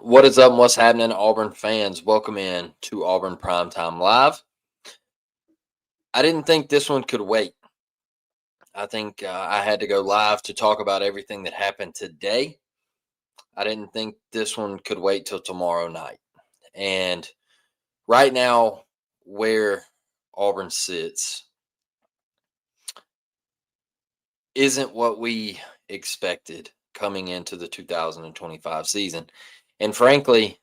What is up and what's happening, Auburn fans? Welcome in to Auburn Primetime Live. I didn't think this one could wait. I think I had to go live to talk about everything that happened today. I didn't think this one could wait till tomorrow night. And right now, where Auburn sits isn't what we expected coming into the 2025 season. And frankly,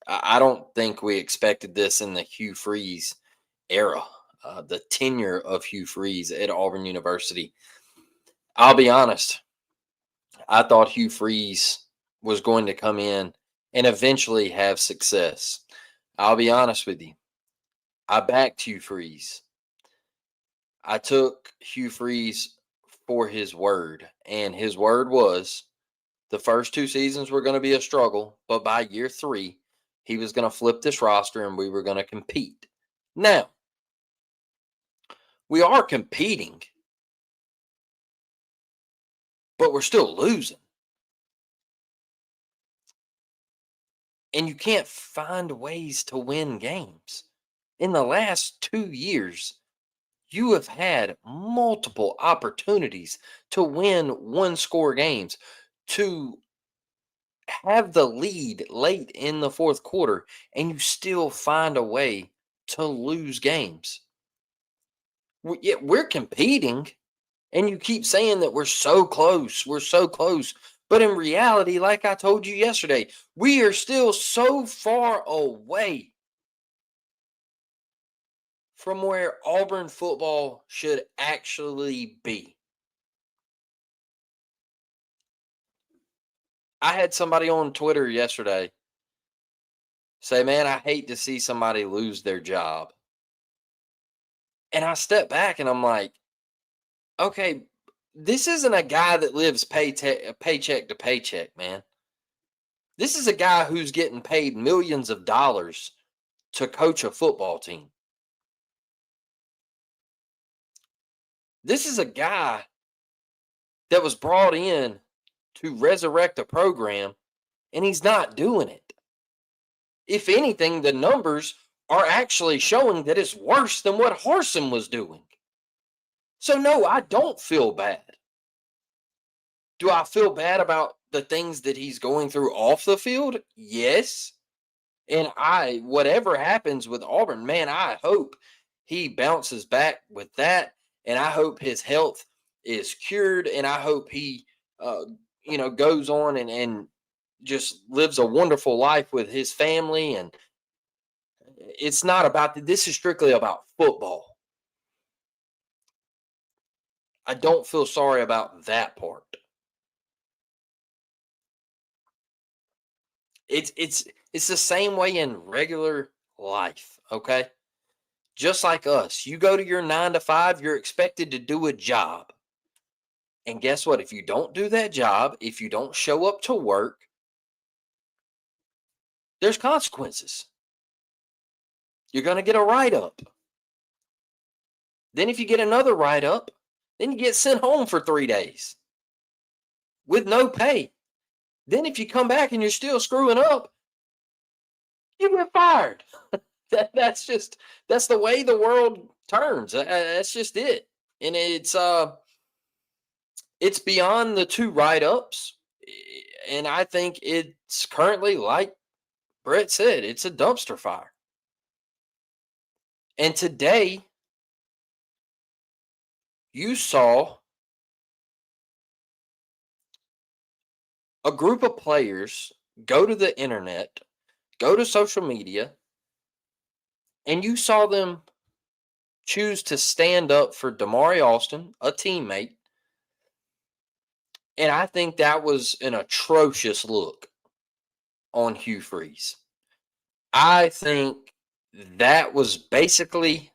I don't think we expected this in the Hugh Freeze era, the tenure of Hugh Freeze at Auburn University. I'll be honest, I thought Hugh Freeze was going to come in and eventually have success. I'll be honest with you. I backed Hugh Freeze. I took Hugh Freeze for his word, and his word was the first two seasons were going to be a struggle, but by year three, he was going to flip this roster and we were going to compete. Now, we are competing, but we're still losing. And you can't find ways to win games. In the last 2 years, you have had multiple opportunities to win one-score games, to have the lead late in the fourth quarter, and you still find a way to lose games. We're competing, and you keep saying that we're so close. We're so close. But in reality, like I told you yesterday, we are still so far away from where Auburn football should actually be. I had somebody on Twitter yesterday say, man, I hate to see somebody lose their job. And I step back and I'm like, okay, this isn't a guy that lives paycheck to paycheck, man. This is a guy who's getting paid millions of dollars to coach a football team. This is a guy that was brought in to resurrect a program, and he's not doing it. If anything, the numbers are actually showing that it's worse than what Harsin was doing. So, no, I don't feel bad. Do I feel bad about the things that he's going through off the field? Yes. And whatever happens with Auburn, man, I hope he bounces back with that. And I hope his health is cured. And I hope he, goes on and just lives a wonderful life with his family. And it's not about this is strictly about football. I don't feel sorry about that part. It's the same way in regular life, okay? Just like us, you go to your 9 to 5, you're expected to do a job. And guess what? If you don't do that job, if you don't show up to work, there's consequences. You're going to get a write-up. Then if you get another write-up, then you get sent home for 3 days with no pay. Then if you come back and you're still screwing up, you get fired. That's the way the world turns. That's just it. And it's beyond the 2 write-ups. And I think it's currently, like Brett said, it's a dumpster fire. And today, you saw a group of players go to the internet, go to social media, and you saw them choose to stand up for DAMARI, ALSTON, a teammate. And I think that was an atrocious look on Hugh Freeze. I think that was basically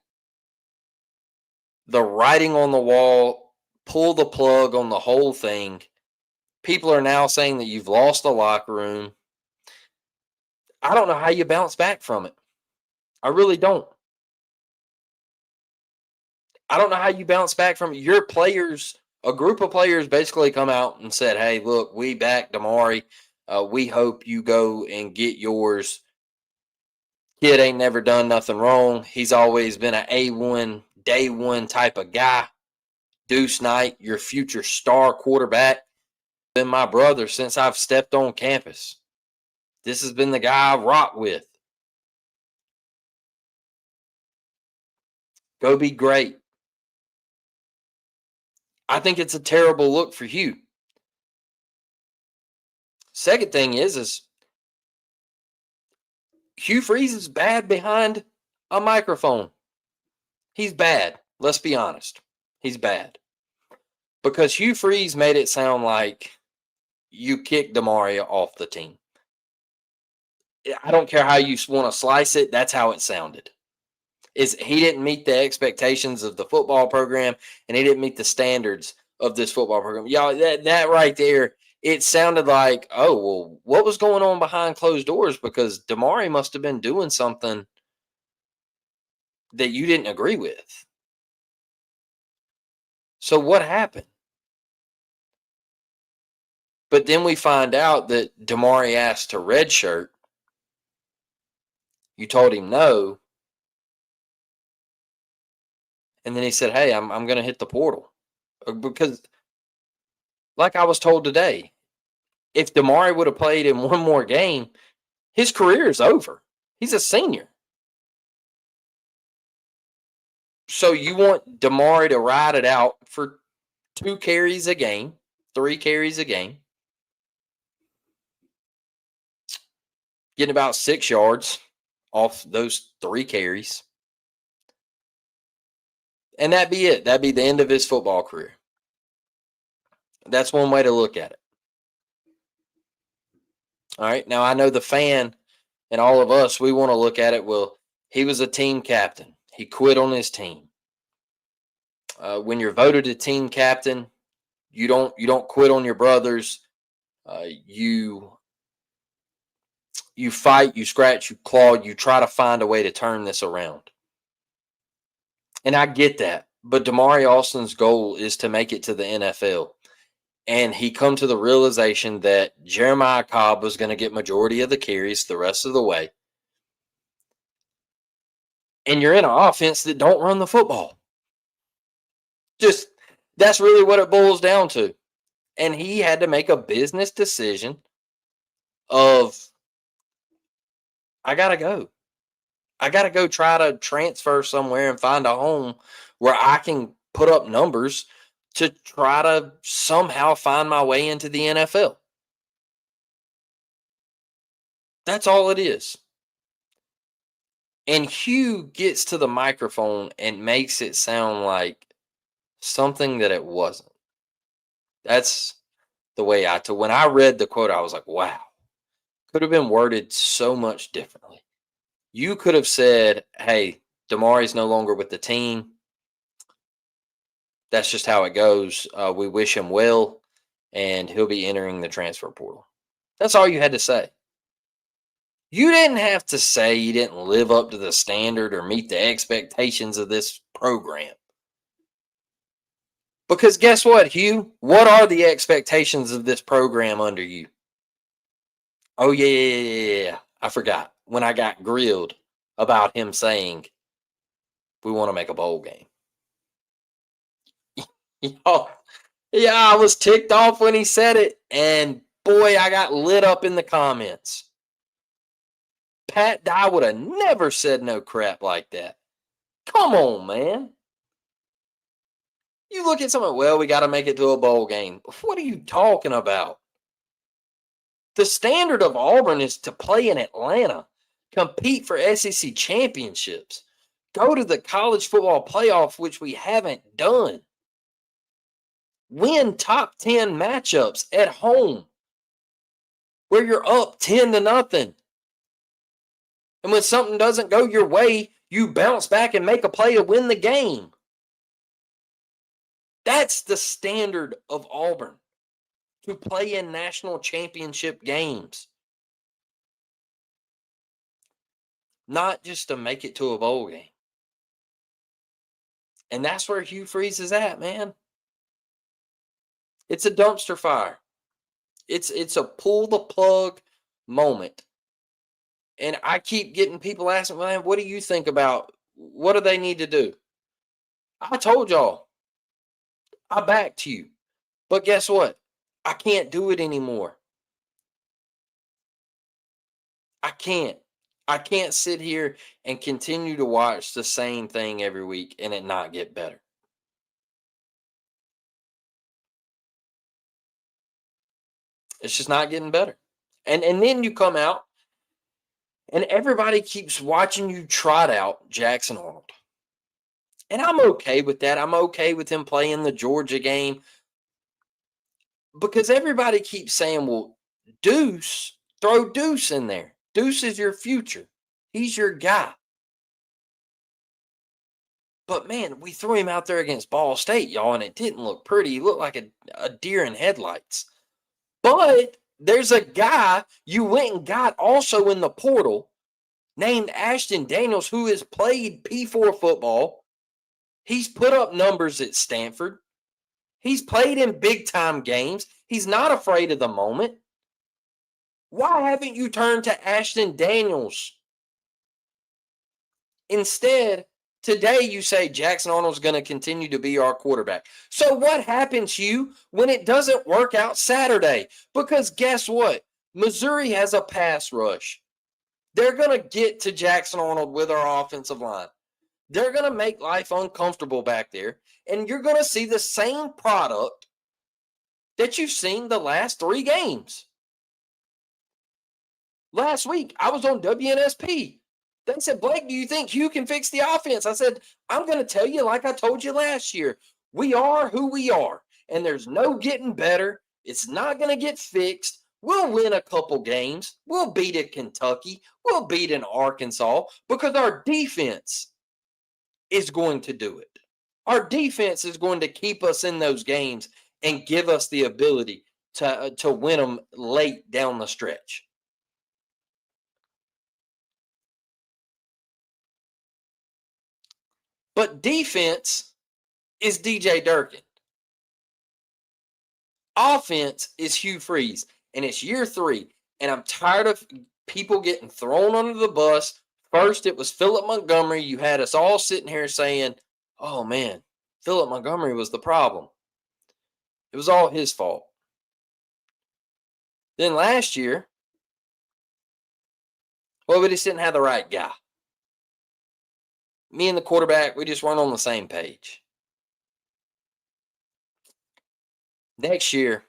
the writing on the wall, pull the plug on the whole thing. People are now saying that you've lost the locker room. I don't know how you bounce back from it. I really don't. I don't know how you bounce back from it. Your players, a group of players basically come out and said, hey, look, we back DAMARI. We hope you go and get yours. Kid ain't never done nothing wrong. He's always been an A1, day one type of guy. Deuce Knight, your future star quarterback, been my brother since I've stepped on campus. This has been the guy I rock with. Go be great. I think it's a terrible look for Hugh. Second thing is Hugh Freeze is bad behind a microphone. He's bad. Let's be honest. He's bad. Because Hugh Freeze made it sound like you kicked DAMARI off the team. I don't care how you want to slice it. That's how it sounded. Is he didn't meet the expectations of the football program, and he didn't meet the standards of this football program. Y'all, that right there, it sounded like, oh, well, what was going on behind closed doors? Because DAMARI must have been doing something that you didn't agree with. So what happened? But then we find out that DAMARI asked to redshirt. You told him no. And then he said, hey, I'm going to hit the portal. Because, like I was told today, if DAMARI would have played in one more game, his career is over. He's a senior. So you want DAMARI to ride it out for 2 carries a game, 3 carries a game, getting about 6 yards off those 3 carries. And that'd be it. That'd be the end of his football career. That's one way to look at it. All right. Now, I know the fan and all of us, we want to look at it. Well, he was a team captain. He quit on his team. When you're voted a team captain, you don't quit on your brothers. You fight, you scratch, you claw, you try to find a way to turn this around. And I get that. But DAMARI Alston's goal is to make it to the NFL. And he come to the realization that Jeremiah Cobb was going to get majority of the carries the rest of the way. And you're in an offense that don't run the football. Just, that's really what it boils down to. And he had to make a business decision of, I got to go. I got to go try to transfer somewhere and find a home where I can put up numbers to try to somehow find my way into the NFL. That's all it is. And Hugh gets to the microphone and makes it sound like something that it wasn't. That's the way when I read the quote, I was like, wow, could have been worded so much differently. You could have said, hey, DAMARI's no longer with the team. That's just how it goes. We wish him well, and he'll be entering the transfer portal. That's all you had to say. You didn't have to say you didn't live up to the standard or meet the expectations of this program. Because guess what, Hugh? What are the expectations of this program under you? Oh, yeah. I forgot when I got grilled about him saying, we want to make a bowl game. Yeah, I was ticked off when he said it. And boy, I got lit up in the comments. Pat Dye would have never said no crap like that. Come on, man. You look at something, well, we got to make it to a bowl game. What are you talking about? The standard of Auburn is to play in Atlanta, compete for SEC championships, go to the college football playoff, which we haven't done, win top 10 matchups at home where you're up 10-0. And when something doesn't go your way, you bounce back and make a play to win the game. That's the standard of Auburn, to play in national championship games. Not just to make it to a bowl game. And that's where Hugh Freeze is at, man. It's a dumpster fire. It's a pull the plug moment. And I keep getting people asking, man, what do you think about what do they need to do? I told y'all, I backed you. But guess what? I can't do it anymore. I can't. I can't sit here and continue to watch the same thing every week and it not get better. It's just not getting better. And then you come out and everybody keeps watching you trot out Jackson Arnold. And I'm okay with that. I'm okay with him playing the Georgia game because everybody keeps saying, well, Deuce, throw Deuce in there. Deuce is your future. He's your guy. But man, we threw him out there against Ball State, y'all, and it didn't look pretty. He looked like a deer in headlights. But there's a guy you went and got also in the portal named Ashton Daniels who has played P4 football. He's put up numbers at Stanford. He's played in big time games. He's not afraid of the moment. Why haven't you turned to Ashton Daniels? Instead, today you say Jackson Arnold's going to continue to be our quarterback. So what happens, Hugh, when it doesn't work out Saturday? Because guess what? Missouri has a pass rush. They're going to get to Jackson Arnold with our offensive line. They're going to make life uncomfortable back there. And you're going to see the same product that you've seen the last 3 games. Last week, I was on WNSP. They said, Blake, do you think Hugh can fix the offense? I said, I'm going to tell you like I told you last year. We are who we are, and there's no getting better. It's not going to get fixed. We'll win a couple games. We'll beat a Kentucky. We'll beat an Arkansas because our defense is going to do it. Our defense is going to keep us in those games and give us the ability to win them late down the stretch. But defense is DJ Durkin. Offense is Hugh Freeze. And it's year 3. And I'm tired of people getting thrown under the bus. First, it was Philip Montgomery. You had us all sitting here saying, oh, man, Philip Montgomery was the problem. It was all his fault. Then last year, well, we just didn't have the right guy. Me and the quarterback, we just weren't on the same page. Next year,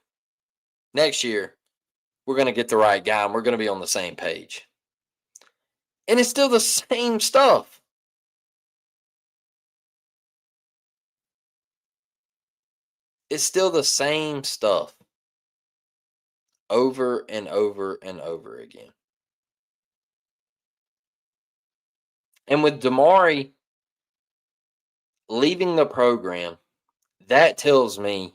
we're going to get the right guy and we're going to be on the same page. And it's still the same stuff. It's still the same stuff over and over and over again. And with DAMARI leaving the program, that tells me,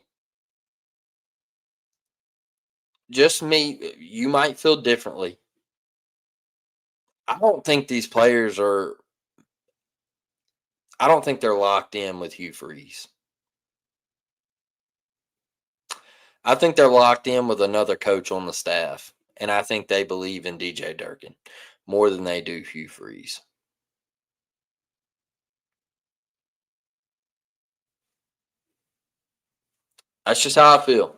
just me, you might feel differently. I don't think these players are, I don't think they're locked in with Hugh Freeze. I think they're locked in with another coach on the staff. And I think they believe in DJ Durkin more than they do Hugh Freeze. That's just how I feel.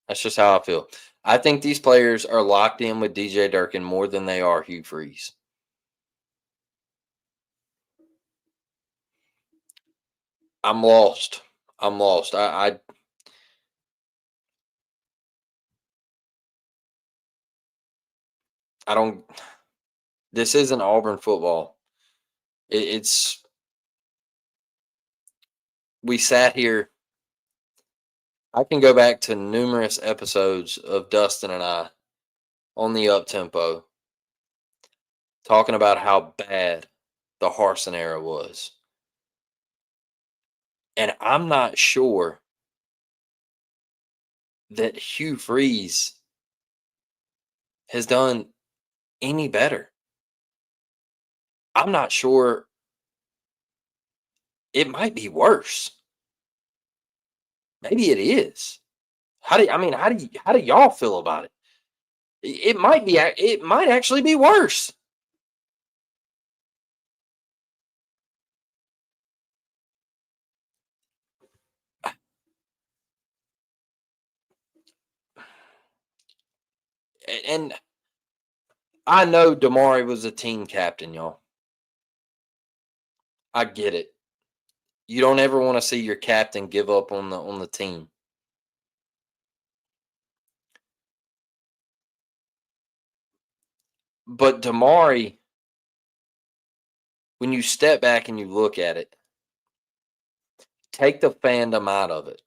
That's just how I feel. I think these players are locked in with DJ Durkin more than they are Hugh Freeze. I'm lost. I'm lost. I don't. This isn't Auburn football. It's. We sat here. I can go back to numerous episodes of Dustin and I on the up tempo talking about how bad the Harsin era was. And I'm not sure that Hugh Freeze has done any better. I'm not sure. It might be worse. Maybe it is. How do y'all feel about it? It might actually be worse. And I know DAMARI was a team captain, y'all. I get it. You don't ever want to see your captain give up on the team. But DAMARI, when you step back and you look at it, take the fandom out of it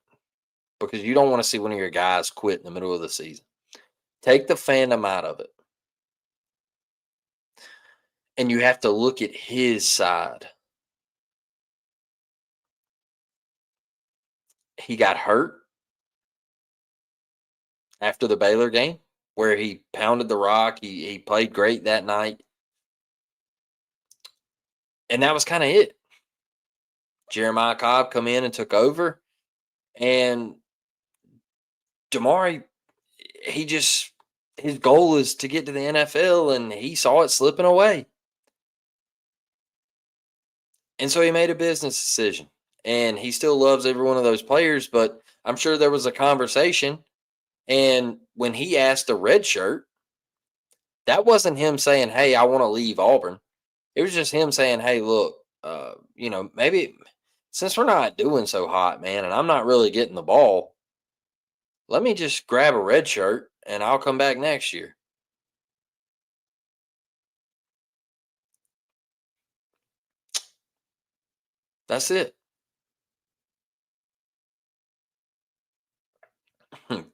because you don't want to see one of your guys quit in the middle of the season. Take the fandom out of it. And you have to look at his side. He got hurt after the Baylor game where he pounded the rock. He played great that night. And that was kind of it. Jeremiah Cobb come in and took over. And DAMARI, his goal is to get to the NFL, and he saw it slipping away. And so he made a business decision. And he still loves every one of those players, but I'm sure there was a conversation. And when he asked the red shirt, that wasn't him saying, "Hey, I want to leave Auburn." It was just him saying, "Hey, look, maybe since we're not doing so hot, man, and I'm not really getting the ball, let me just grab a red shirt and I'll come back next year." That's it.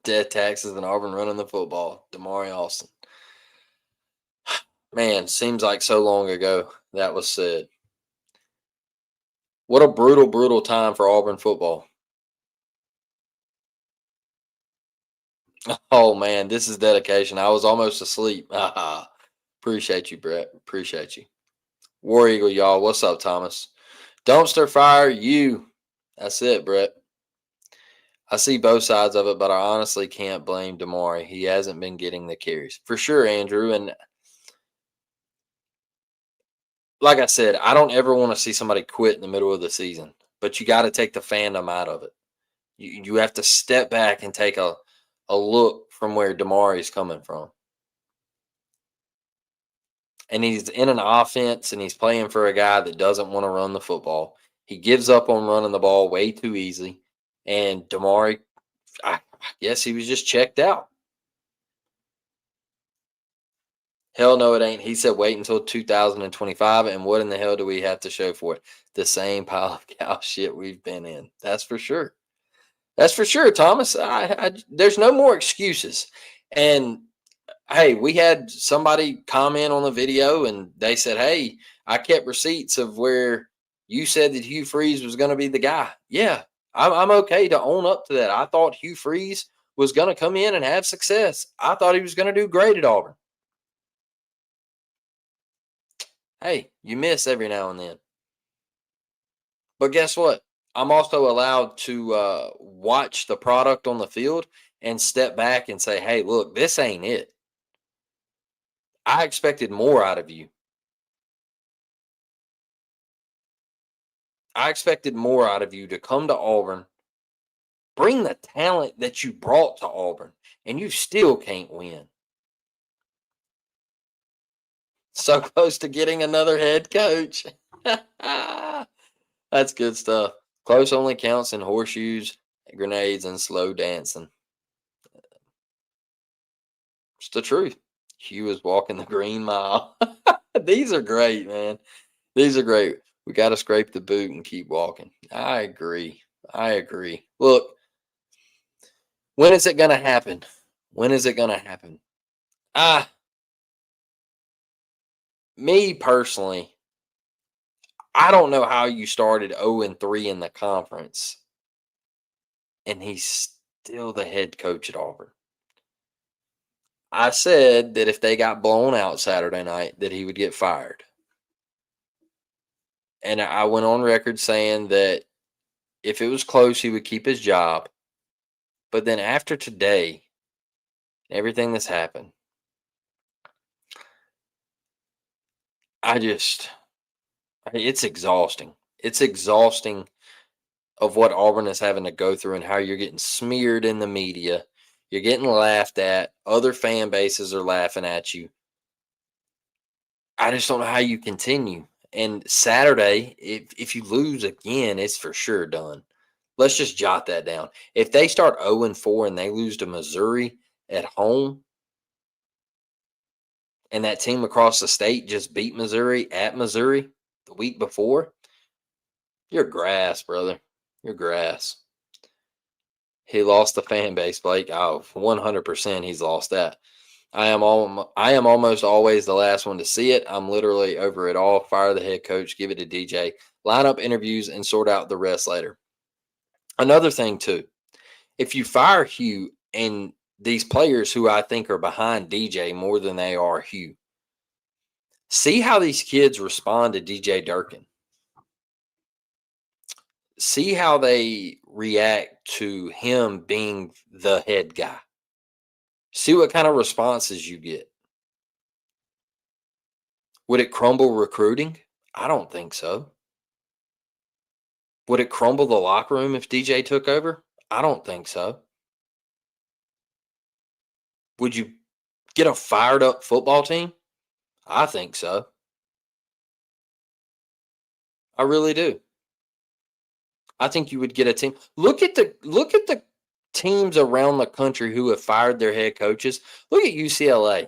Death taxes and Auburn running the football. DAMARI ALSTON. Man, seems like so long ago that was said. What a brutal, brutal time for Auburn football. Oh man, this is dedication. I was almost asleep. Appreciate you, Brett. Appreciate you. War Eagle, y'all. What's up, Thomas? Dumpster fire you. That's it, Brett. I see both sides of it, but I honestly can't blame DAMARI. He hasn't been getting the carries. For sure, Andrew. And like I said, I don't ever want to see somebody quit in the middle of the season, but you got to take the fandom out of it. You have to step back and take a look from where DAMARI's coming from. And he's in an offense and he's playing for a guy that doesn't want to run the football. He gives up on running the ball way too easy. And DAMARI, I guess he was just checked out. Hell no, it ain't. He said wait until 2025. And what in the hell do we have to show for it? The same pile of cow shit we've been in. That's for sure. That's for sure, Thomas. There's no more excuses. And hey, we had somebody comment on the video and they said, "Hey, I kept receipts of where you said that Hugh Freeze was going to be the guy." Yeah, I'm okay to own up to that. I thought Hugh Freeze was going to come in and have success. I thought he was going to do great at Auburn. Hey, you miss every now and then. But guess what? I'm also allowed to watch the product on the field and step back and say, "Hey, look, this ain't it. I expected more out of you. I expected more out of you to come to Auburn, bring the talent that you brought to Auburn, and you still can't win." So close to getting another head coach. That's good stuff. Close only counts in horseshoes, grenades, and slow dancing. It's the truth. Hugh is walking the green mile. These are great, man. These are great. We got to scrape the boot and keep walking. I agree. I agree. Look, when is it going to happen? When is it going to happen? Ah, me personally, I don't know how you started 0-3 in the conference and he's still the head coach at Auburn. I said that if they got blown out Saturday night, that he would get fired. And I went on record saying that if it was close, he would keep his job. But then after today, everything that's happened, I just it's exhausting. It's exhausting of what Auburn is having to go through and how you're getting smeared in the media. You're getting laughed at. Other fan bases are laughing at you. I just don't know how you continue. And Saturday, if you lose again, it's for sure done. Let's just jot that down. If they start 0-4 and they lose to Missouri at home, and that team across the state just beat Missouri at Missouri the week before, you're grass, brother. You're grass. He lost the fan base, Blake. Oh, 100% he's lost that. I am almost always the last one to see it. I'm literally over it all. Fire the head coach, give it to DJ, line up interviews, and sort out the rest later. Another thing too, if you fire Hugh and these players who I think are behind DJ more than they are Hugh, see how these kids respond to DJ Durkin. See how they react to him being the head guy. See what kind of responses you get. Would it crumble recruiting? I don't think so. Would it crumble the locker room if DJ took over? I don't think so. Would you get a fired up football team? I think so. I really do. I think you would get a team. Look at the teams around the country who have fired their head coaches. Look at UCLA.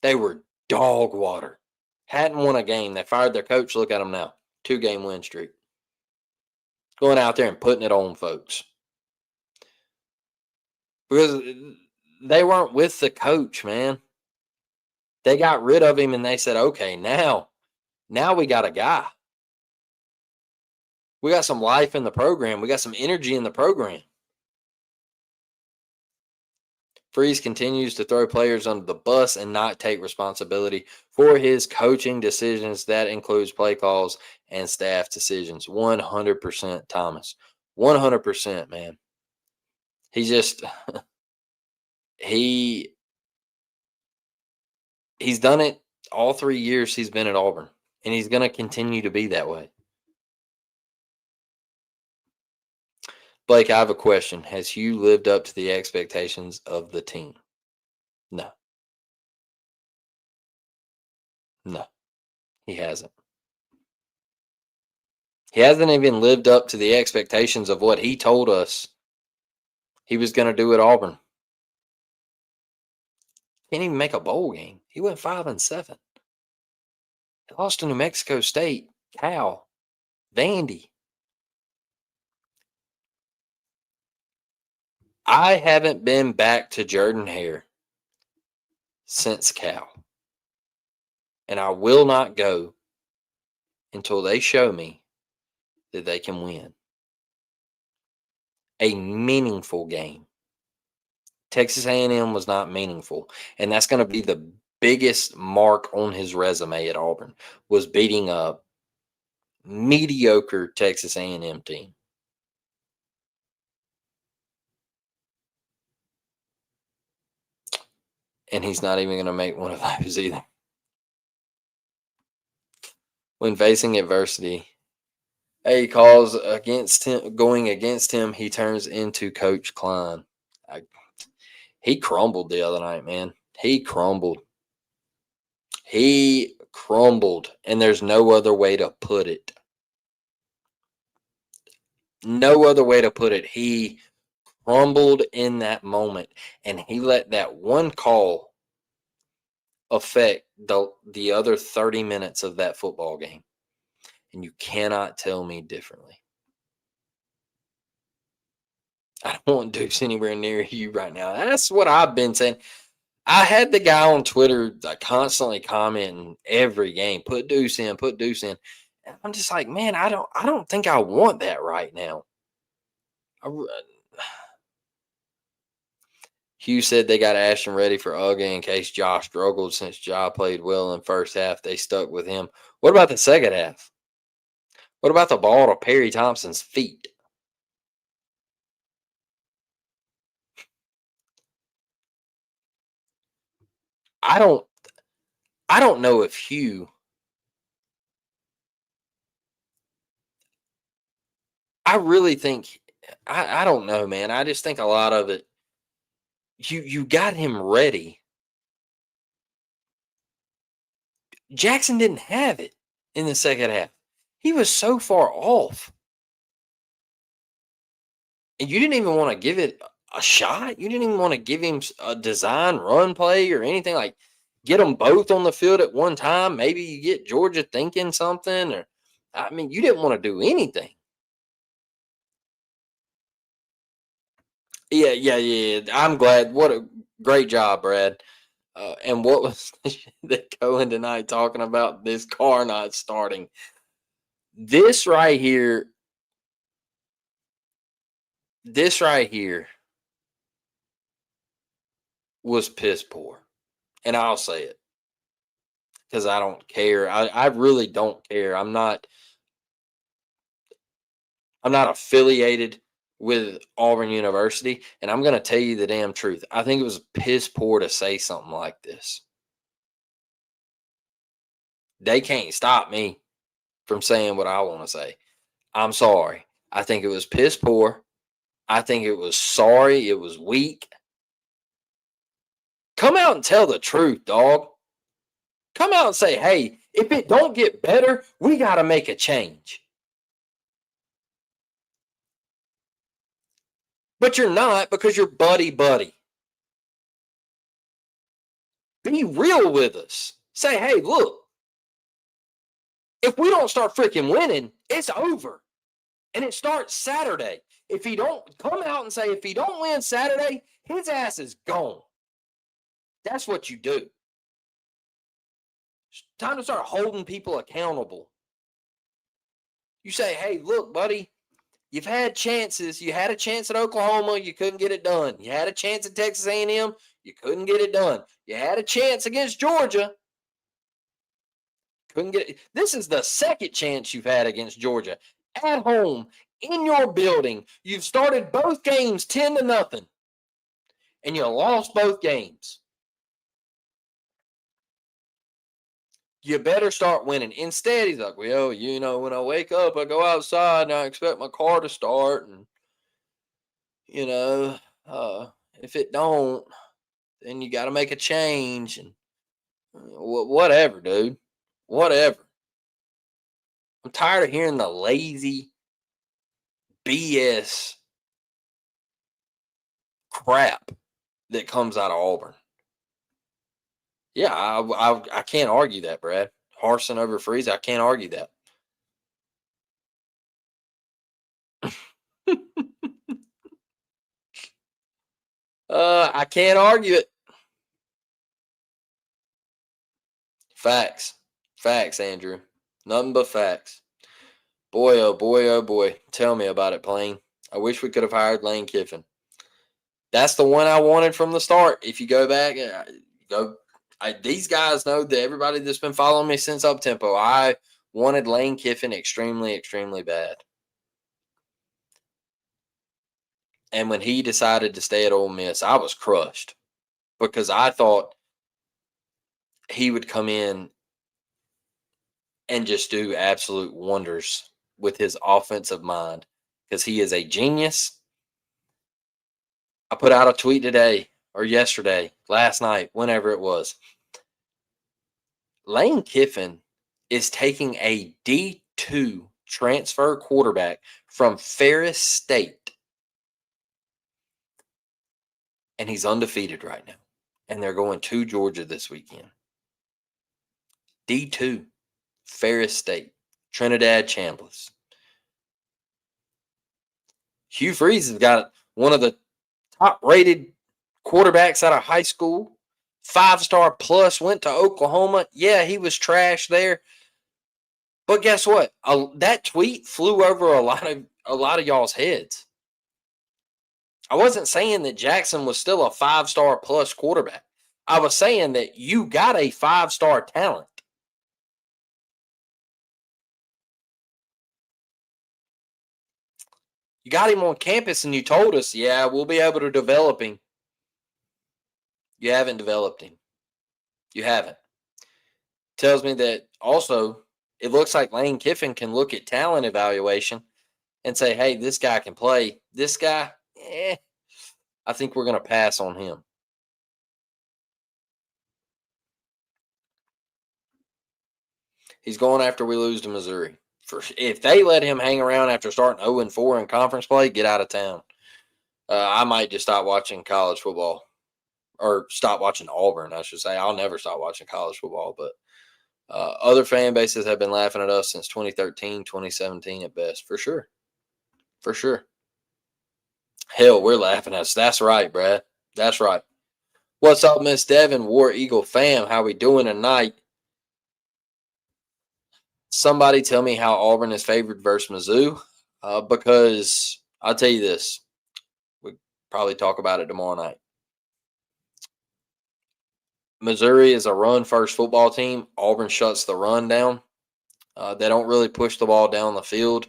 They were dog water. Hadn't won a game. They fired their coach. Look at them now. 2-game win streak. Going out there and putting it on folks. Because they weren't with the coach, man. They got rid of him and they said, okay, now we got a guy. We got some life in the program. We got some energy in the program. Freeze continues to throw players under the bus and not take responsibility for his coaching decisions. That includes play calls and staff decisions. 100% Thomas. 100%, man. He just he's done it all 3 years he's been at Auburn, and he's going to continue to be that way. Blake, I have a question. Has Hugh lived up to the expectations of the team? No. No, he hasn't. He hasn't even lived up to the expectations of what he told us he was going to do at Auburn. Can't even make a bowl game. He went 5-7. He lost to New Mexico State, Cal, Vandy. I haven't been back to Jordan-Hare since Cal. And I will not go until they show me that they can win a meaningful game. Texas A&M was not meaningful, and that's going to be the biggest mark on his resume at Auburn, was beating a mediocre Texas A&M team. And he's not even going to make one of those either. When facing adversity, he calls against him, going against him, he turns into Coach Klein. He crumbled the other night, man. He crumbled. He crumbled, and there's no other way to put it. No other way to put it. He crumbled in that moment, and he let that one call affect the other 30 minutes of that football game. And you cannot tell me differently. I don't want Deuce anywhere near you right now. That's what I've been saying. I had the guy on Twitter constantly commenting every game, put Deuce in, put Deuce in. And I'm just like, man, I don't think I want that right now. Hugh said they got Ashton ready for Uga in case Josh struggled. Since Ja played well in first half, they stuck with him. What about the second half? What about the ball to Perry Thompson's feet? I don't I don't know if Hugh. I really think I don't know, man. I just think a lot of it. You got him ready. Jackson didn't have it in the second half. He was so far off. And you didn't even want to give it a shot. You didn't even want to give him a design run play or anything like get them both on the field at one time. Maybe you get Georgia thinking something or I mean, you didn't want to do anything. Yeah. I'm glad. What a great job, Brad. And what was that Cohen tonight talking about this car not starting? This right here, this right here was piss poor. And I'll say it because I don't care. I really don't care. I'm not affiliated with Auburn University, and I'm gonna tell you the damn truth. I think it was piss poor to say something like this. They can't stop me from saying what I want to say. I'm sorry. I think it was piss poor. I think it was sorry. It was weak. Come out and tell the truth, dog. Come out and say, hey, if it don't get better, we got to make a change. But you're not because you're buddy. Be real with us. Say, hey, look, if we don't start freaking winning, it's over. And it starts Saturday. If he don't come out and say, if he don't win Saturday, his ass is gone. That's what you do. It's time to start holding people accountable. You say, hey, look, buddy, you've had chances. You had a chance at Oklahoma. You couldn't get it done. You had a chance at Texas A&M. You couldn't get it done. You had a chance against Georgia. Couldn't get it. This is the second chance you've had against Georgia at home in your building. You've started both games 10-0, and you lost both games. You better start winning. Instead, he's like, well, when I wake up, I go outside and I expect my car to start. And, you know, if it don't, then you got to make a change. And whatever, dude. Whatever. I'm tired of hearing the lazy BS crap that comes out of Auburn. Yeah, I can't argue that, Brad. Harsin over Freeze, I can't argue that. I can't argue it. Facts. Facts, Andrew. Nothing but facts. Boy, oh boy, oh boy. Tell me about it, Plain. I wish we could have hired Lane Kiffin. That's the one I wanted from the start. If you go back, these guys know that everybody that's been following me since Up Tempo, I wanted Lane Kiffin extremely, extremely bad. And when he decided to stay at Ole Miss, I was crushed because I thought he would come in and just do absolute wonders with his offensive mind because he is a genius. I put out a tweet today or yesterday, last night, whenever it was. Lane Kiffin is taking a D2 transfer quarterback from Ferris State, and he's undefeated right now. And they're going to Georgia this weekend. D2, Ferris State, Trinidad Chambliss. Hugh Freeze has got one of the top-rated quarterbacks out of high school. 5-star plus, went to Oklahoma. Yeah, he was trash there. But guess what? That tweet flew over a lot of y'all's heads. I wasn't saying that Jackson was still a 5-star plus quarterback. I was saying that you got a 5-star talent. You got him on campus and you told us, yeah, we'll be able to develop him. You haven't developed him. You haven't. Tells me that also it looks like Lane Kiffin can look at talent evaluation and say, hey, this guy can play. This guy, I think we're going to pass on him. He's going after we lose to Missouri. If they let him hang around after starting 0-4 in conference play, get out of town. I might just stop watching college football, or stop watching Auburn, I should say. I'll never stop watching college football, but other fan bases have been laughing at us since 2013, 2017 at best, for sure. For sure. Hell, we're laughing at us. That's right, Brad. That's right. What's up, Miss Devin, War Eagle fam? How we doing tonight? Somebody tell me how Auburn is favored versus Mizzou, because I'll tell you this. We probably talk about it tomorrow night. Missouri is a run-first football team. Auburn shuts the run down. They don't really push the ball down the field,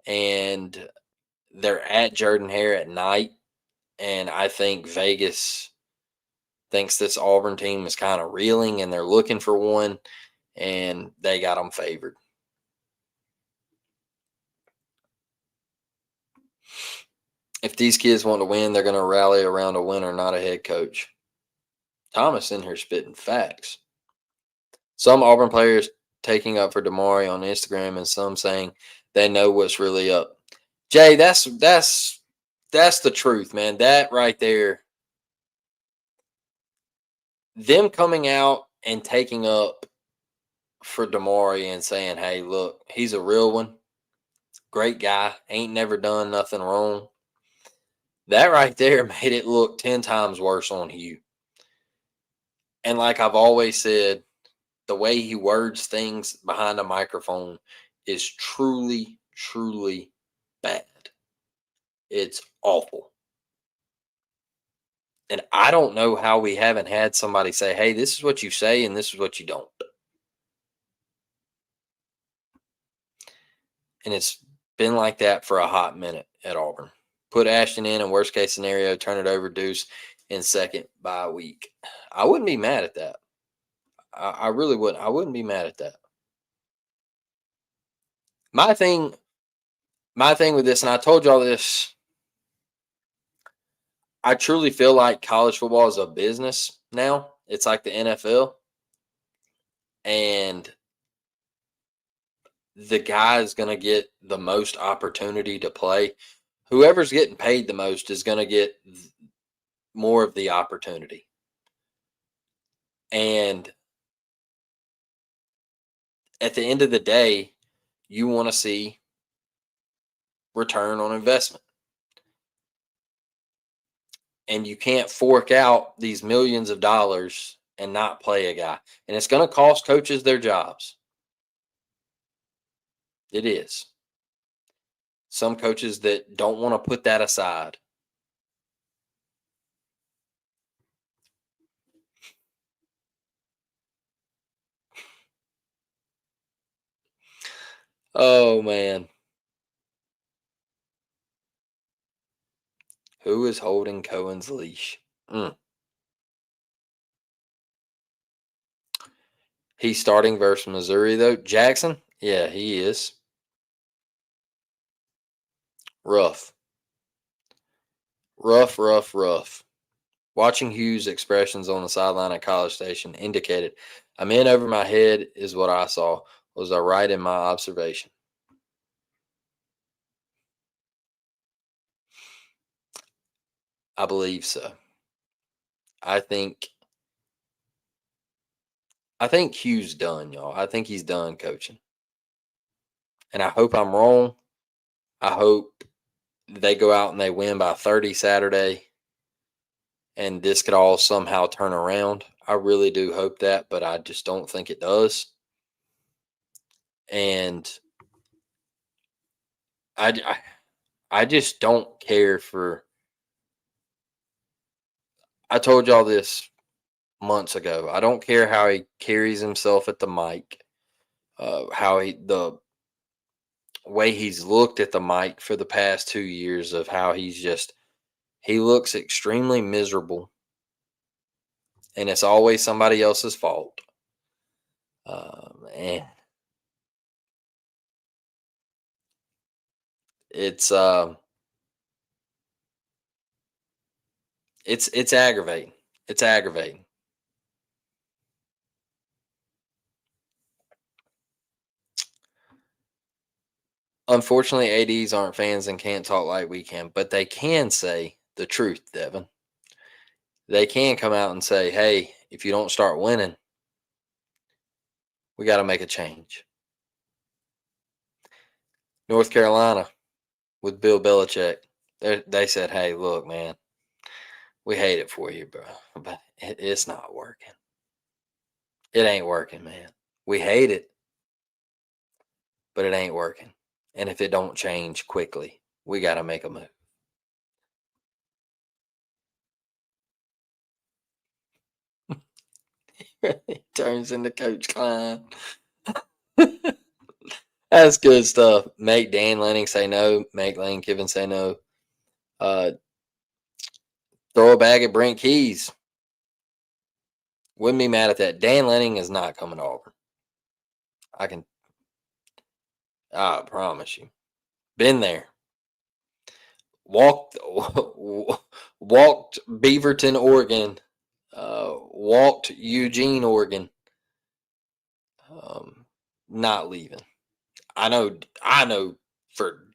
and they're at Jordan-Hare at night. And I think Vegas thinks this Auburn team is kind of reeling, and they're looking for one, and they got them favored. If these kids want to win, they're going to rally around a winner, not a head coach. Thomas in here spitting facts. Some Auburn players taking up for DAMARI on Instagram, and some saying they know what's really up. Jay, that's the truth, man. That right there. Them coming out and taking up for DAMARI and saying, hey, look, he's a real one. Great guy. Ain't never done nothing wrong. That right there made it look 10 times worse on Hugh. And like I've always said, the way he words things behind a microphone is truly, truly bad. It's awful. And I don't know how we haven't had somebody say, hey, this is what you say and this is what you don't. And it's been like that for a hot minute at Auburn. Put Ashton in, and worst case scenario, turn it over Deuce in second by a week. I wouldn't be mad at that. I really wouldn't. I wouldn't be mad at that. My thing with this, and I told y'all this, I truly feel like college football is a business now. It's like the NFL. And the guy is going to get the most opportunity to play. Whoever's getting paid the most is going to get more of the opportunity. And at the end of the day, you want to see return on investment. And you can't fork out these millions of dollars and not play a guy. And it's going to cost coaches their jobs. It is. Some coaches that don't want to put that aside. Oh, man. Who is holding Cohen's leash? He's starting versus Missouri, though. Jackson? Yeah, he is. Rough. Rough. Watching Hughes' expressions on the sideline at College Station indicated, I'm in over my head is what I saw. Was I right in my observation? I believe so. I think Hughes done, y'all. I think he's done coaching. And I hope I'm wrong. I hope they go out and they win by 30 Saturday and this could all somehow turn around. I really do hope that, but I just don't think it does. And I just don't care for. I told y'all this months ago. I don't care how he carries himself at the mic, how the way he's looked at the mic for the past 2 years, of how he looks extremely miserable and it's always somebody else's fault. And it's it's aggravating. It's aggravating. Unfortunately, ADs aren't fans and can't talk like we can, but they can say the truth, Devin. They can come out and say, "Hey, if you don't start winning, we got to make a change." North Carolina with Bill Belichick, they said, "Hey, look, man, we hate it for you, bro, but it's not working. It ain't working, man. We hate it, but it ain't working. And if it don't change quickly, we got to make a move." It turns into Coach Klein. That's good stuff. Make Dan Lanning say no. Make Lane Kiffin say no. Uh, throw a bag at Brent Keys. Wouldn't be mad at that. Dan Lanning is not coming to Auburn. I promise you. Been there. Walked, walked Beaverton, Oregon. Walked Eugene, Oregon. Not leaving. I know for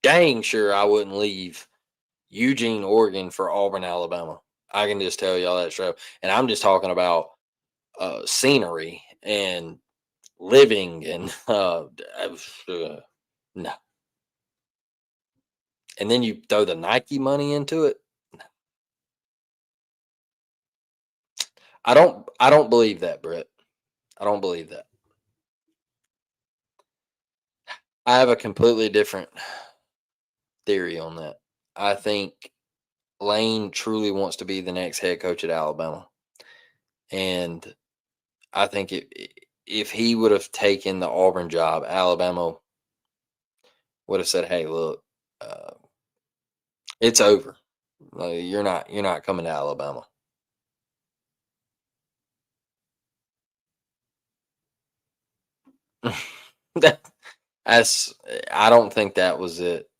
dang sure I wouldn't leave Eugene, Oregon for Auburn, Alabama. I can just tell y'all that straight up. And I'm just talking about scenery and living and no. And then you throw the Nike money into it. I don't believe that, Brett. I don't believe that. I have a completely different theory on that. I think Lane truly wants to be the next head coach at Alabama. And I think if he would have taken the Auburn job, Alabama would have said, "Hey, look, uh, it's over. You're not coming to Alabama." That, that's I don't think that was it.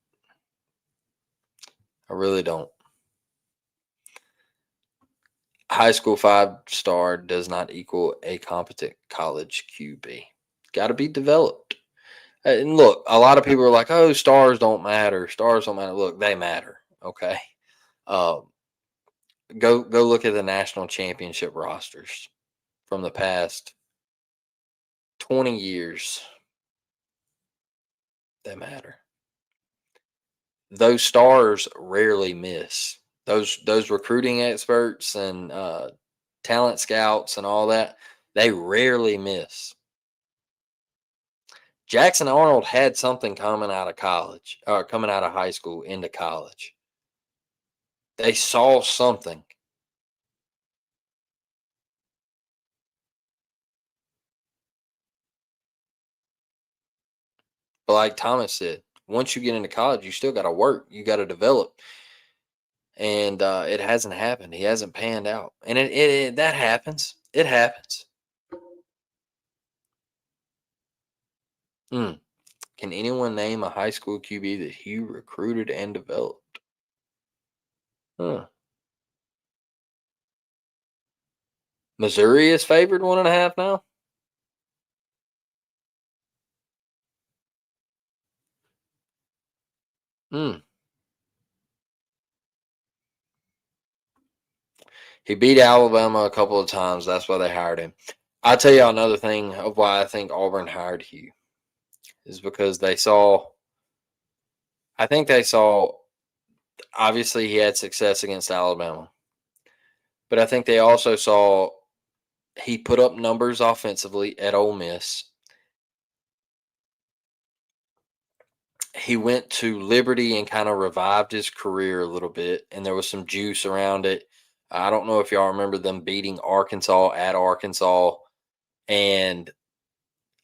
I really don't. High school 5-star does not equal a competent college QB. Got to be developed. And look, a lot of people are like, "Oh, stars don't matter. Stars don't matter." Look, they matter. Okay. Um, go look at the national championship rosters from the past 20 years. They matter. Those stars rarely miss. Those recruiting experts and talent scouts and all that, they rarely miss. Jackson Arnold had something coming out of college or coming out of high school into college. They saw something. But like Thomas said, once you get into college, you still got to work. You got to develop. And it hasn't happened. He hasn't panned out. And that happens. It happens. Mm. Can anyone name a high school QB that he recruited and developed? Huh. Missouri is favored 1.5 now. Hmm. He beat Alabama a couple of times. That's why they hired him. I'll tell you another thing of why I think Auburn hired Hugh is because they saw. I think they saw. Obviously, he had success against Alabama, but I think they also saw he put up numbers offensively at Ole Miss. He went to Liberty and kind of revived his career a little bit, and there was some juice around it. I don't know if y'all remember them beating Arkansas at Arkansas, and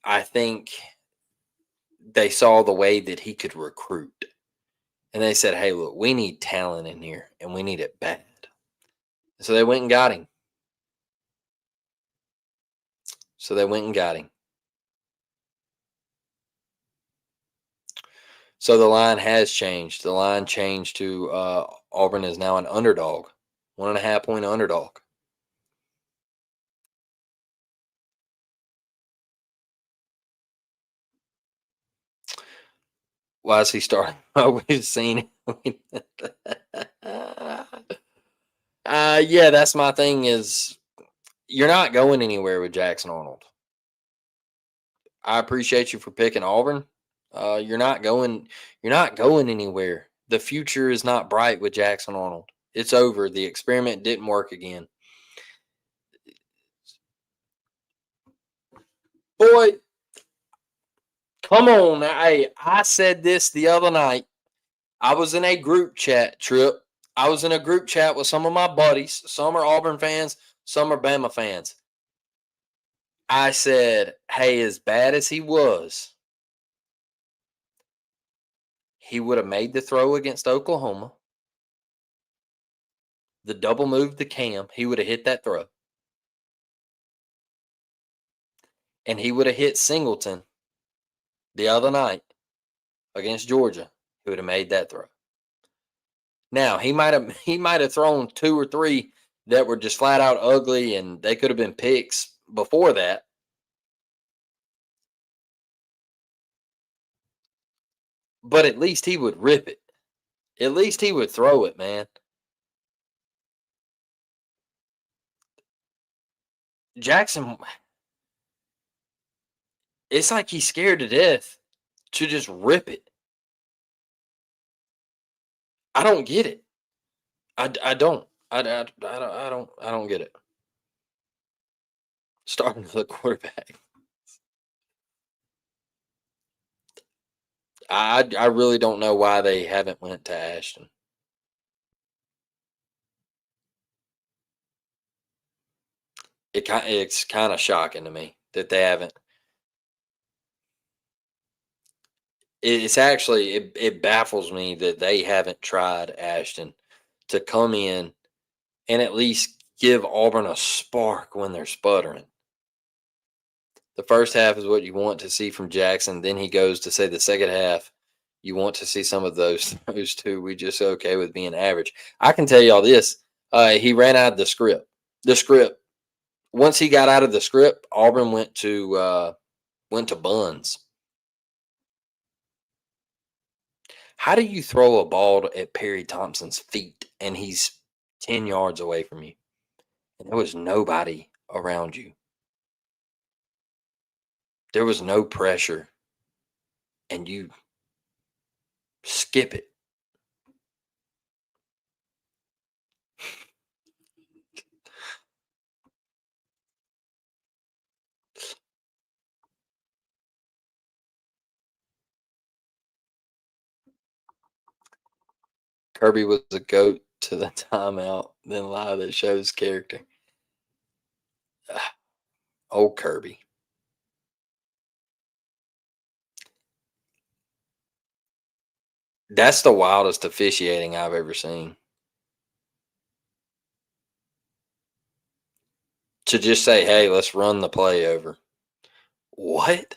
I think they saw the way that he could recruit. And they said, "Hey, look, we need talent in here, and we need it bad." So they went and got him. So they went and got him. So the line has changed. The line changed to Auburn is now an underdog, 1.5 point underdog. Why is he starting? We've seen it. Yeah, that's my thing. Is you're not going anywhere with Jackson Arnold. I appreciate you for picking Auburn. You're not going. You're not going anywhere. The future is not bright with Jackson Arnold. It's over. The experiment didn't work again. Boy, come on. Hey, I said this the other night. I was in a group chat, Trip. I was in a group chat with some of my buddies. Some are Auburn fans, some are Bama fans. I said, hey, as bad as he was, he would have made the throw against Oklahoma. The double move to Cam, he would have hit that throw. And he would have hit Singleton the other night against Georgia. He would have made that throw. Now, he might have thrown 2 or 3 that were just flat out ugly, and they could have been picks before that. But at least he would rip it. At least he would throw it, man. Jackson, it's like he's scared to death to just rip it. I don't get it. I don't. I don't get it. Starting with the quarterback. I really don't know why they haven't went to Ashton. It's kind of shocking to me that they haven't. It's actually it baffles me that they haven't tried Ashton to come in and at least give Auburn a spark when they're sputtering. The first half is what you want to see from Jackson. Then he goes to say the second half, you want to see some of those two. We just okay with being average. I can tell y'all this: he ran out of the script. The script. Once he got out of the script, Auburn went to buns. How do you throw a ball at Perry Thompson's feet and he's 10 yards away from you? And there was nobody around you. There was no pressure. And you skip it. Kirby was a goat to the timeout, then lie that shows character. Old Kirby. That's the wildest officiating I've ever seen. To just say, hey, let's run the play over. What?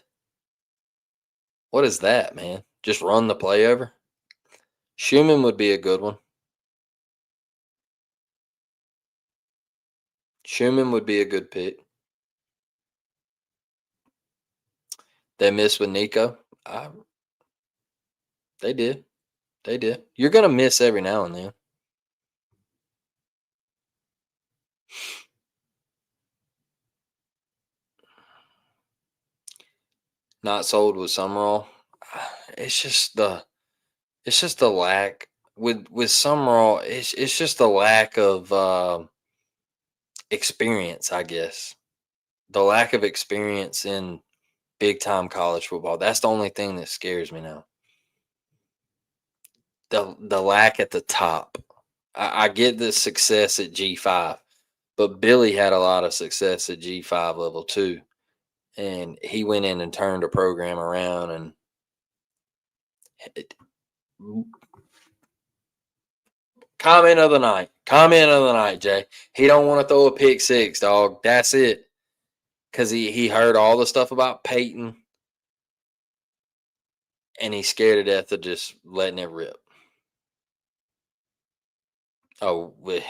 What is that, man? Just run the play over? Schumann would be a good one. Schumann would be a good pick. They missed with Nico. They did. They did. You're going to miss every now and then. Not sold with Summerall. It's just the lack with Summerall. It's just the lack of experience, I guess. The lack of experience in big time college football. That's the only thing that scares me now. The lack at the top. I get the success at G5, but Billy had a lot of success at G5 level too. And he went in and turned a program around and comment of the night. Comment of the night, Jay. He don't want to throw a pick 6, dog. That's it. because he heard all the stuff about Peyton, and he's scared to death of just letting it rip. Oh, we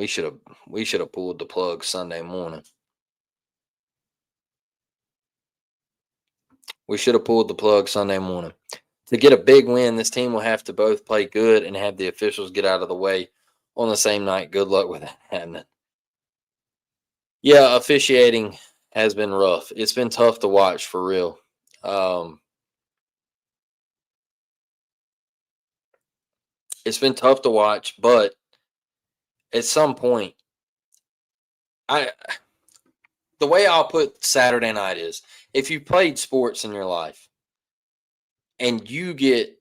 should have pulled the plug Sunday morning. We should have pulled the plug Sunday morning. To get a big win, this team will have to both play good and have the officials get out of the way on the same night. Good luck with that happening. Yeah, officiating has been rough. It's been tough to watch for real. It's been tough to watch, but at some point, I the way I'll put Saturday night is if you played sports in your life and you get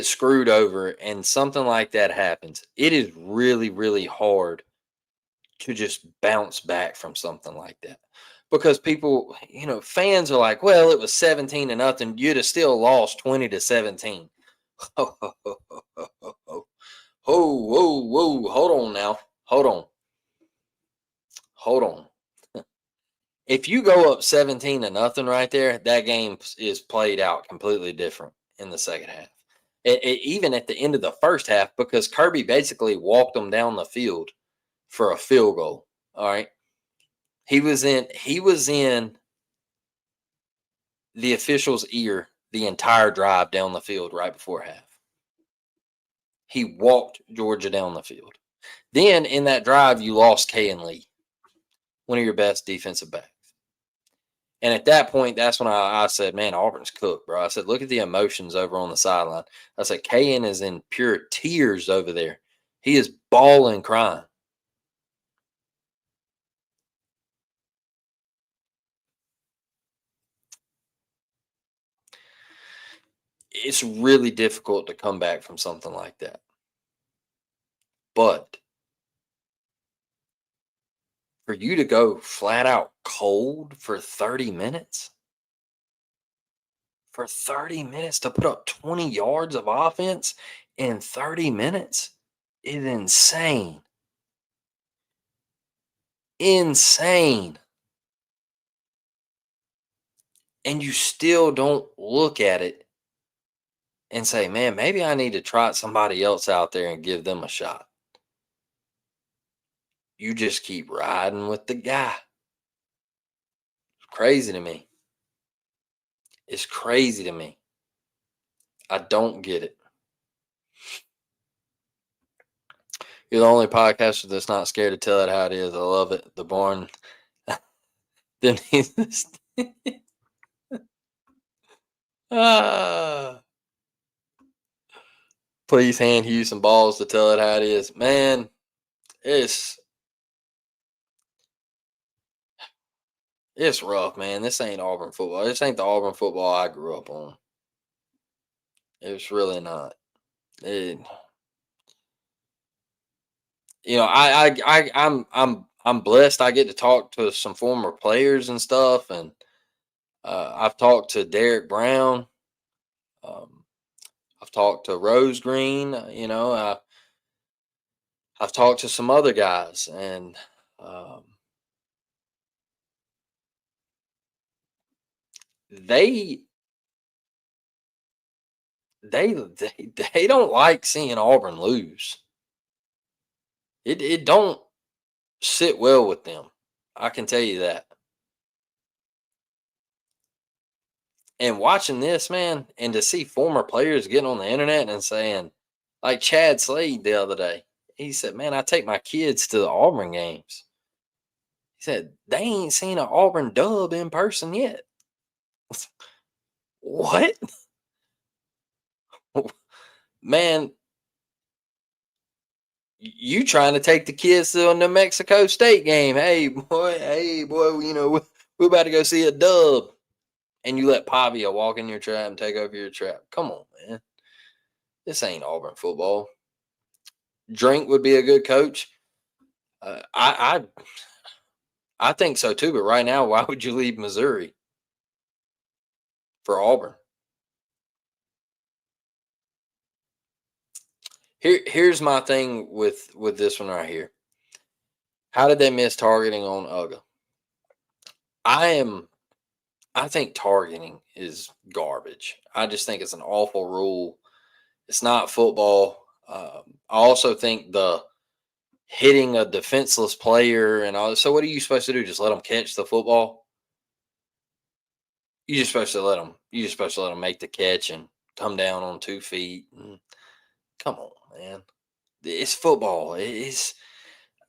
screwed over and something like that happens, it is really, really hard to just bounce back from something like that. Because people, fans are like, well, it was 17-0. You'd have still lost 20-17. Ho, ho, ho, ho, ho, ho, ho. Whoa, whoa. Hold on now. Hold on. Hold on. If you go up 17-0 right there, that game is played out completely different in the second half. Even at the end of the first half, because Kirby basically walked them down the field for a field goal. All right. He was in the official's ear the entire drive down the field right before half. He walked Georgia down the field. Then in that drive, you lost Kayin Lee, one of your best defensive backs. And at that point, that's when I said, man, Auburn's cooked, bro. I said, look at the emotions over on the sideline. I said, Kayin is in pure tears over there. He is bawling, crying. It's really difficult to come back from something like that. But for you to go flat out cold for 30 minutes, to put up 20 yards of offense in 30 minutes is insane. Insane. And you still don't look at it and say, man, maybe I need to try somebody else out there and give them a shot. You just keep riding with the guy. It's crazy to me. It's crazy to me. I don't get it. You're the only podcaster that's not scared to tell it how it is. I love it. The barn. Then he's ah. Please hand Hugh some balls to tell it how it is. Man, it's rough, man. This ain't Auburn football. This ain't the Auburn football I grew up on. It's really not. It, I'm blessed. I get to talk to some former players and stuff, and I've talked to Derek Brown. I've talked to Rose Green. I've talked to some other guys, and they they don't like seeing Auburn lose. It don't sit well with them. I can tell you that. And watching this, man, and to see former players getting on the internet and saying, like Chad Slade the other day, he said, "Man, I take my kids to the Auburn games." He said they ain't seen an Auburn dub in person yet. What? Man, you trying to take the kids to a New Mexico State game? Hey boy, we're about to go see a dub, and you let Pavia walk in your trap and take over your trap. Come on, man. This ain't Auburn football. Drink would be a good coach. I think so too. But right now, why would you leave Missouri for Auburn? Here's my thing with this one right here. How did they miss targeting on UGA? I am I think targeting is garbage. I just think it's an awful rule. It's not football. I also think the hitting a defenseless player and all. So what are you supposed to do? Just let them catch the football? You just supposed to let them. You just supposed to let them make the catch and come down on 2 feet. Come on, man. It's football. It's.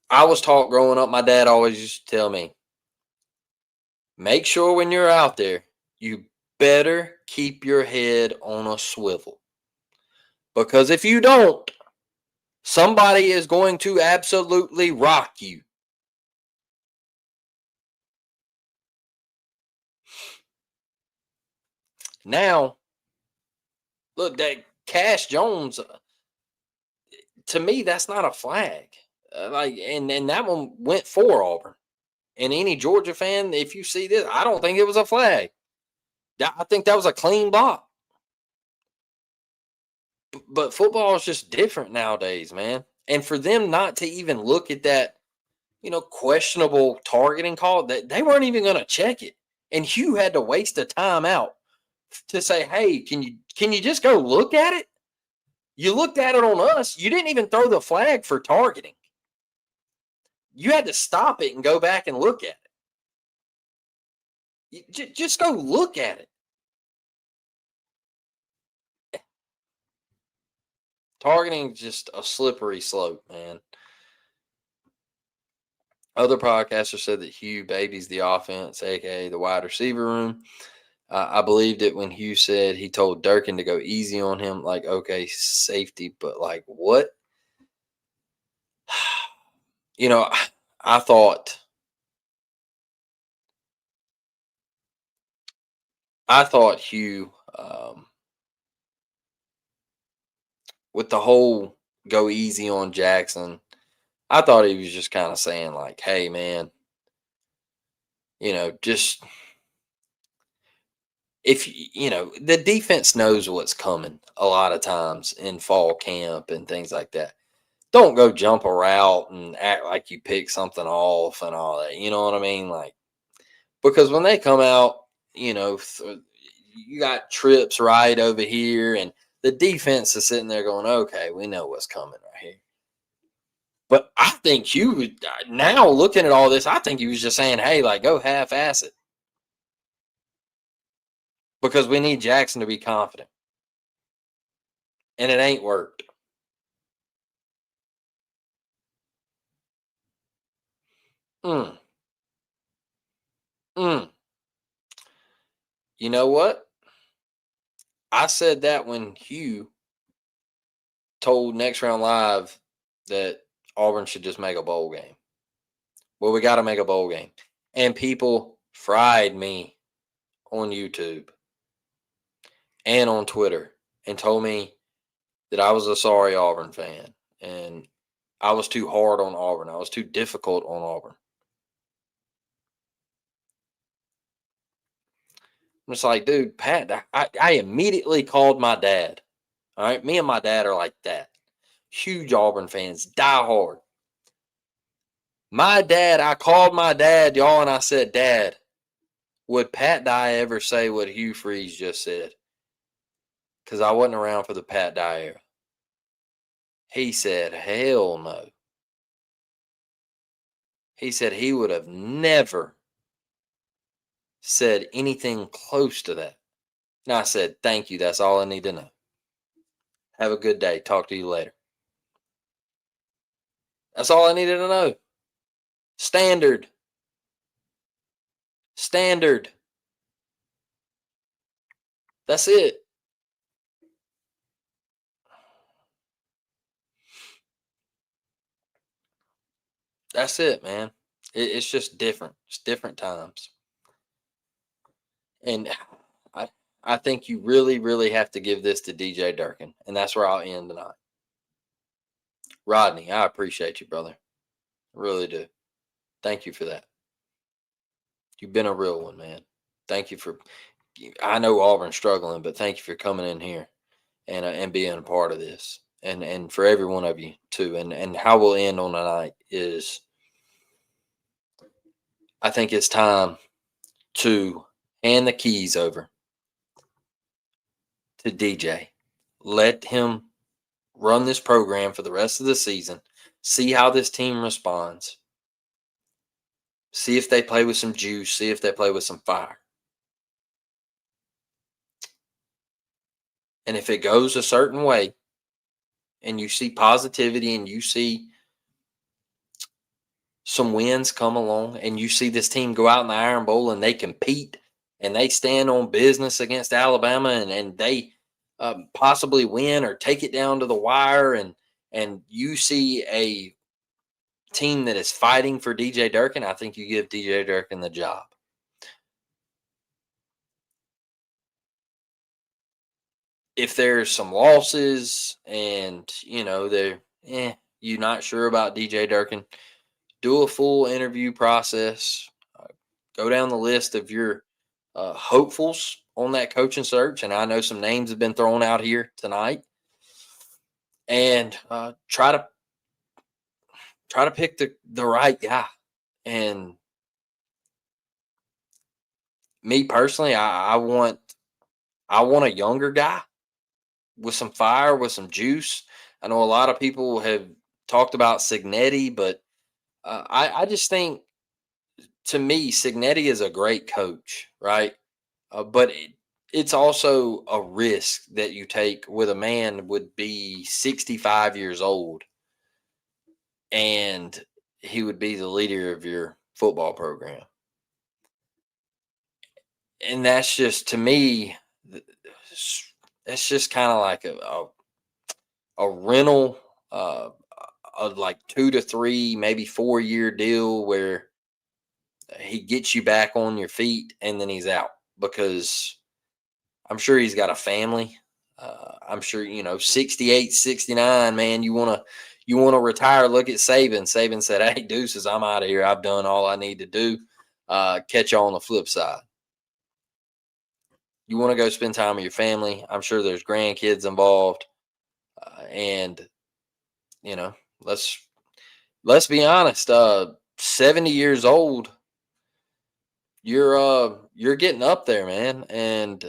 I was taught growing up. My dad always used to tell me, make sure when you're out there, you better keep your head on a swivel. Because if you don't, somebody is going to absolutely rock you. Now, look, that Cash Jones, to me, that's not a flag. And that one went for Auburn. And any Georgia fan, if you see this, I don't think it was a flag. I think that was a clean block. But football is just different nowadays, man. And for them not to even look at that, questionable targeting call, that they weren't even going to check it. And Hugh had to waste a timeout to say, "Hey, can you just go look at it? You looked at it on us. You didn't even throw the flag for targeting. You had to stop it and go back and look at it. Just go look at it." Targeting is just a slippery slope, man. Other podcasters said that Hugh babies the offense, aka the wide receiver room. I believed it when Hugh said he told Durkin to go easy on him. Like, okay, safety, but like what? You know, I thought Hugh, with the whole go easy on Jackson, I thought he was just kind of saying like, hey man, just if the defense knows what's coming a lot of times in fall camp and things like that. Don't go jump a route and act like you pick something off and all that. You know what I mean? Like, because when they come out, you got trips right over here, and the defense is sitting there going, okay, we know what's coming right here. But I think you, now looking at all this, I think he was just saying, hey, like, go half ass it. Because we need Jackson to be confident. And it ain't worked. Mm. Mm. You know what? I said that when Hugh told Next Round Live that Auburn should just make a bowl game. Well, we got to make a bowl game. And people fried me on YouTube and on Twitter and told me that I was a sorry Auburn fan and I was too hard on Auburn. I was too difficult on Auburn. I'm just like, dude, Pat, I immediately called my dad. All right. Me and my dad are like that. Huge Auburn fans, die hard. I called my dad, y'all, and I said, Dad, would Pat Dye ever say what Hugh Freeze just said? Because I wasn't around for the Pat Dye era. He said, hell no. He said he would have never said anything close to that. And I said, thank you. That's all I need to know. Have a good day. Talk to you later. That's all I needed to know. Standard. Standard. That's it. That's it, man. It's just different. It's different times. And I I think you really, really have to give this to DJ Durkin. And that's where I'll end tonight. Rodney, I appreciate you, brother. I really do. Thank you for that. You've been a real one, man. Thank you for. I know Auburn's struggling, but thank you for coming in here and being a part of this. and for every one of you too. And how we'll end on tonight is, I think it's time to hand the keys over to DJ. Let him run this program for the rest of the season. See how this team responds. See if they play with some juice. See if they play with some fire. And if it goes a certain way, and you see positivity, and you see some wins come along, and you see this team go out in the Iron Bowl and they compete and they stand on business against Alabama, and they possibly win or take it down to the wire, and you see a team that is fighting for DJ Durkin, I think you give DJ Durkin the job. If there's some losses and you're not sure about DJ Durkin, do a full interview process. Go down the list of your hopefuls on that coaching search, and I know some names have been thrown out here tonight. And try to pick the right guy. And me personally, I want a younger guy with some fire, with some juice. I know a lot of people have talked about Signetti, but I just think, to me, Signetti is a great coach, right? But it's also a risk that you take with a man would be 65 years old, and he would be the leader of your football program. And that's just, to me, that's just kind of like a rental, of like 2 to 3, maybe 4 year deal where he gets you back on your feet and then he's out, because I'm sure he's got a family. I'm sure, 68, 69, man, you want to retire. Look at Saban. Saban said, "Hey, deuces, I'm out of here. I've done all I need to do. Catch you on the flip side." You want to go spend time with your family. I'm sure there's grandkids involved. And, you know, let's be honest, 70 years old, you're getting up there, man. And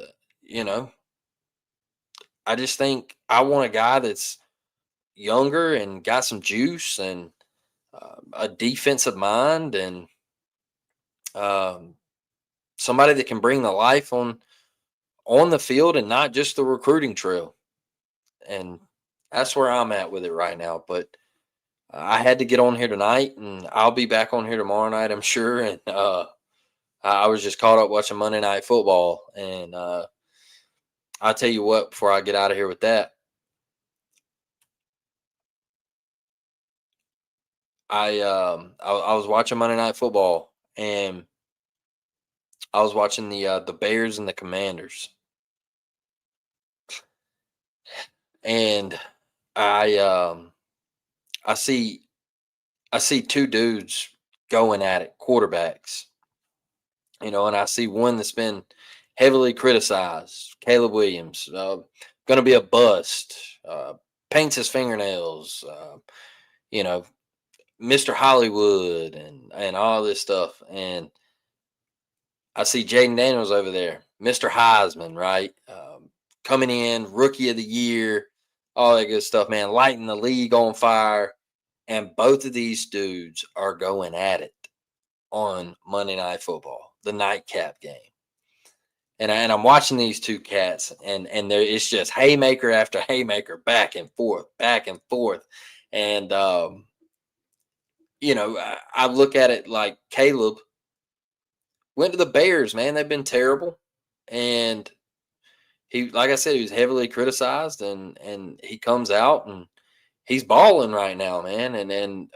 I just think I want a guy that's younger and got some juice and a defensive mind, and um, somebody that can bring the life on the field and not just the recruiting trail. And that's where I'm at with it right now. But I had to get on here tonight, and I'll be back on here tomorrow night, I'm sure. And I was just caught up watching Monday Night Football, and I'll tell you what, before I get out of here with that, I was watching Monday Night Football, and I was watching the Bears and the Commanders, and I um I see I see two dudes going at it, quarterbacks, and I see one that's been heavily criticized, Caleb Williams, going to be a bust, paints his fingernails, you know, Mr. Hollywood, and all this stuff. And I see Jaden Daniels over there, Mr. Heisman, right? Coming in, rookie of the year, all that good stuff, man, lighting the league on fire. And both of these dudes are going at it on Monday Night Football, the nightcap game. And I'm watching these two cats, and it's just haymaker after haymaker, back and forth, back and forth. And I look at it like Caleb went to the Bears, man. They've been terrible, and he, like I said, he was heavily criticized, and he comes out and he's balling right now, man. And then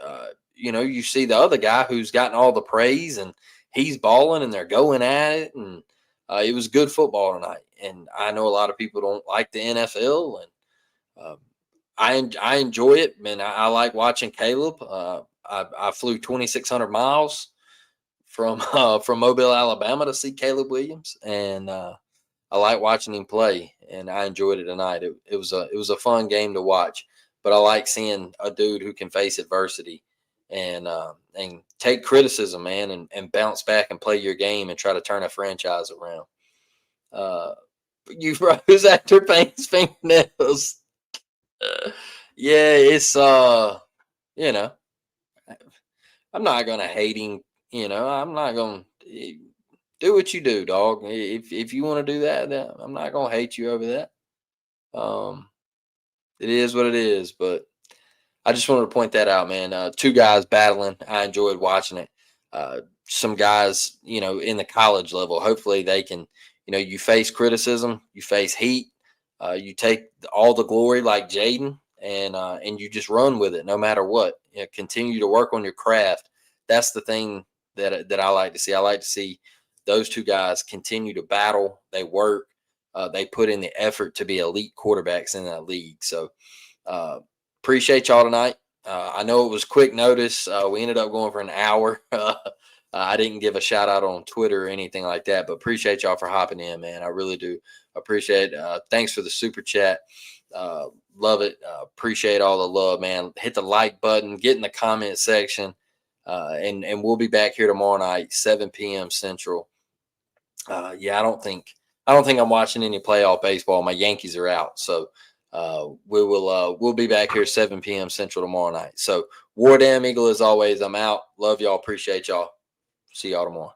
you see the other guy who's gotten all the praise, and he's balling, and they're going at it, and it was good football tonight. And I know a lot of people don't like the NFL, and I enjoy it, man. I like watching Caleb. I flew 2,600 miles from Mobile, Alabama, to see Caleb Williams, and I like watching him play, and I enjoyed it tonight. It was a fun game to watch. but I like seeing a dude who can face adversity and take criticism, man, and bounce back and play your game and try to turn a franchise around. You who's after painting his fingernails? Yeah, it's you know, I'm not gonna hate him. I'm not gonna do what you do, dog. If you want to do that, then I'm not gonna hate you over that. Um, it is what it is. But I just wanted to point that out, man. Two guys battling. I enjoyed watching it. Some guys, in the college level, hopefully they can, you face criticism, you face heat, you take all the glory like Jaden, and you just run with it no matter what. Continue to work on your craft. That's the thing that I like to see. I like to see those two guys continue to battle. They work. They put in the effort to be elite quarterbacks in that league. So appreciate y'all tonight. I know it was quick notice. We ended up going for an hour. I didn't give a shout out on Twitter or anything like that, but appreciate y'all for hopping in, man. I really do appreciate it. Thanks for the super chat. Love it. Appreciate all the love, man. Hit the like button, get in the comment section, and we'll be back here tomorrow night, 7 p.m. Central. Yeah, I don't think I'm watching any playoff baseball. My Yankees are out, so we'll be back here 7 p.m. Central tomorrow night. So War Damn Eagle, as always, I'm out. Love y'all. Appreciate y'all. See y'all tomorrow.